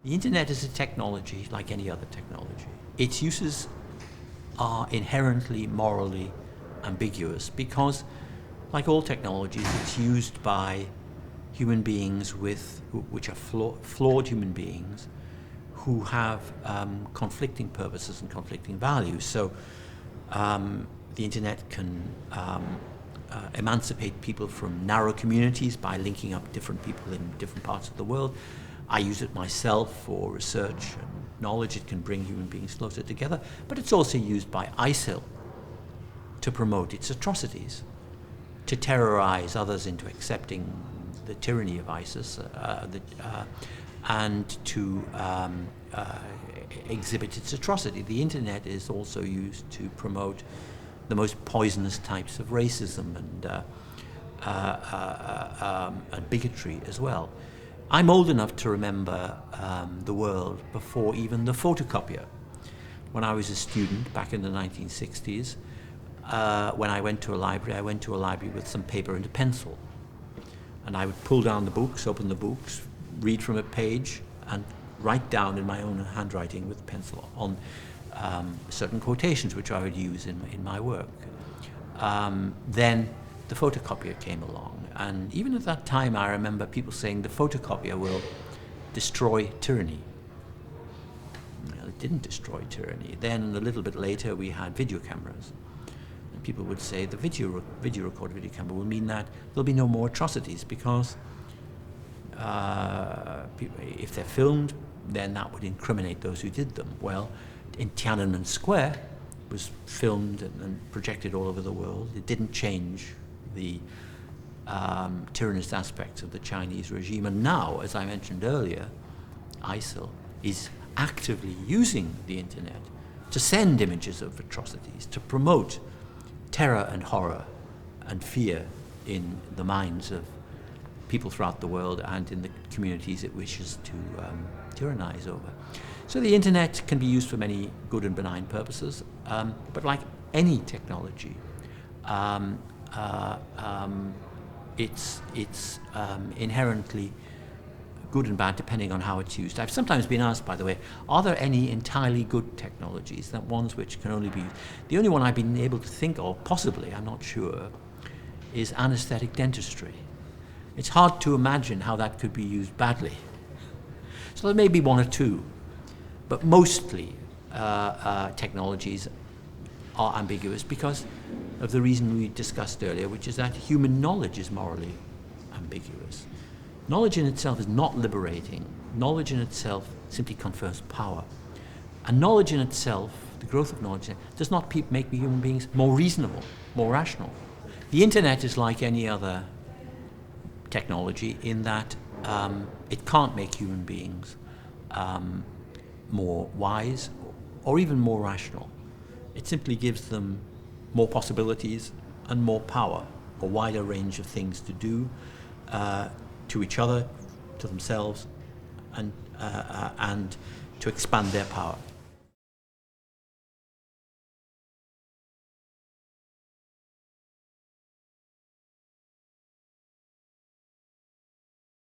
The internet is a technology like any other technology. Its uses are inherently morally ambiguous because, like all technologies, it's used by human beings which are flawed human beings who have conflicting purposes and conflicting values. So the internet can emancipate people from narrow communities by linking up different people in different parts of the world. I use it myself for research and knowledge. It can bring human beings closer together, but it's also used by ISIL to promote its atrocities, to terrorize others into accepting the tyranny of ISIS, and to exhibit its atrocity. The internet is also used to promote the most poisonous types of racism and bigotry as well. I'm old enough to remember the world before even the photocopier. When I was a student back in the 1960s, when I went to a library with some paper and a pencil. And I would pull down the books, open the books, read from a page, and write down in my own handwriting with pencil on certain quotations which I would use in my work. Then the photocopier came along. And even at that time, I remember people saying the photocopier will destroy tyranny. Well, it didn't destroy tyranny. Then a little bit later, we had video cameras. And people would say the video camera will mean that there'll be no more atrocities because if they're filmed, then that would incriminate those who did them. Well, in Tiananmen Square, it was filmed and projected all over the world. It didn't change the tyrannous aspects of the Chinese regime. And now, as I mentioned earlier, ISIL is actively using the internet to send images of atrocities, to promote terror and horror and fear in the minds of people throughout the world and in the communities it wishes to tyrannize over. So the internet can be used for many good and benign purposes, but like any technology, it's inherently good and bad depending on how it's used. I've sometimes been asked, by the way, are there any entirely good technologies, that ones which can only be used? The only one I've been able to think of, possibly, I'm not sure, is anesthetic dentistry. It's hard to imagine how that could be used badly. So there may be one or two, but mostly technologies are ambiguous because of the reason we discussed earlier, which is that human knowledge is morally ambiguous. Knowledge in itself is not liberating. Knowledge in itself simply confers power. And knowledge in itself, the growth of knowledge, does not make human beings more reasonable, more rational. The internet is like any other technology in that it can't make human beings more wise or even more rational. It simply gives them more possibilities and more power, a wider range of things to do to each other, to themselves, and to expand their power.